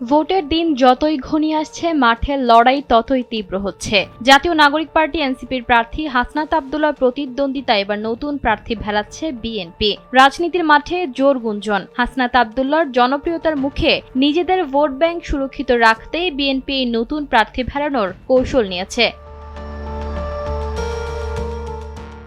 ভোটের দিন যতই ঘনিয়ে আসছে, মাঠের লড়াই ততই তীব্র হচ্ছে। জাতীয় নাগরিক পার্টি এনসিপির প্রার্থী হাসনাত আব্দুল্লাহর প্রতিদ্বন্দ্বিতায় এবার নতুন প্রার্থী ভেলাচ্ছে বিএনপি। রাজনীতির মাঠে জোর গুঞ্জন। হাসনাত আব্দুল্লাহর জনপ্রিয়তার মুখে নিজেদের ভোট ব্যাংক সুরক্ষিত রাখতে বিএনপি এই নতুন প্রার্থী ভেলানোর কৌশল নিয়েছে।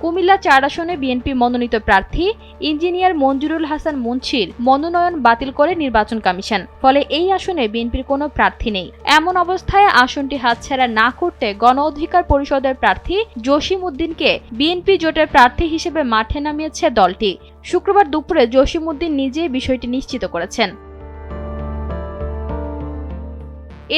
কুমিল্লা ৪ আসনে বিএনপি মনোনীত প্রার্থী ইঞ্জিনিয়ার মঞ্জুরুল হাসান মুন্সির মনোনয়ন বাতিল করে নির্বাচন কমিশন। ফলে এই আসনে বিএনপির কোনো প্রার্থী নেই। এমন অবস্থায় আসনটি হাতছাড়া না করতে গণ অধিকার পরিষদের প্রার্থী জসিম উদ্দিনকে বিএনপি জোটের প্রার্থী হিসেবে মাঠে নামিয়েছে দলটি। শুক্রবার দুপুরে জসিম উদ্দিন নিজেই বিষয়টি নিশ্চিত করেছেন।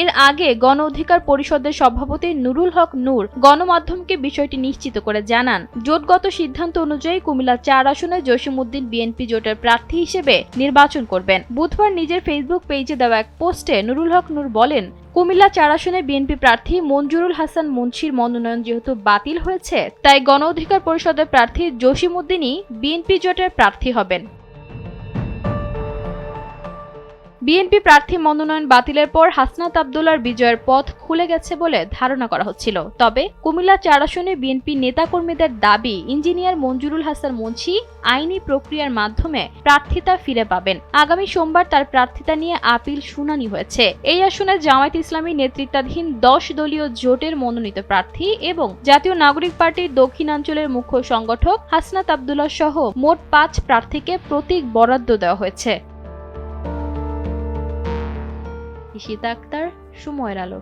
এর আগে গণ অধিকার পরিষদের সভাপতি নুরুল হক নূর গণমাধ্যমকে বিষয়টি নিশ্চিত করে জানান, জোটগত সিদ্ধান্ত অনুযায়ী কুমিল্লা ৪ আসনে জসিম উদ্দিন বিএনপি জোটের প্রার্থী হিসেবে নির্বাচন করবেন। বুধবার নিজের ফেসবুক পেজে দেওয়া এক পোস্টে নুরুল হক নূর বলেন, কুমিল্লা ৪ আসনে বিএনপি প্রার্থী মঞ্জুরুল হাসান মুন্সির মনোনয়ন যেহেতু বাতিল হয়েছে, তাই গণ অধিকার পরিষদের প্রার্থী জসিম উদ্দিনই বিএনপি জোটের প্রার্থী হবেন। বিএনপি প্রার্থী মনোনয়ন বাতিলের পর হাসনাত আব্দুল্লাহর বিজয়ের পথ খুলে গেছে বলে ধারণা করা হচ্ছিল। তবে কুমিল্লা ৪ আসনে বিএনপি নেতাকর্মীদের দাবি, ইঞ্জিনিয়ার মঞ্জুরুল হাসান মুন্সি আইনি প্রক্রিয়ার মাধ্যমে প্রার্থিতা ফিরে পাবেন। আগামী সোমবার তার প্রার্থিতা নিয়ে আপিল শুনানি হয়েছে। এই আসনে জামায়াত ইসলামী নেতৃত্বাধীন 10 দলীয় জোটের মনোনীত প্রার্থী এবং জাতীয় নাগরিক পার্টির দক্ষিণাঞ্চলের মুখ্য সংগঠক হাসনাত আব্দুল্লাহ সহ মোট 5 প্রার্থীকে প্রতীক বরাদ্দ দেওয়া হয়েছে। ঈশিতা আক্তার, সময়ের আলো।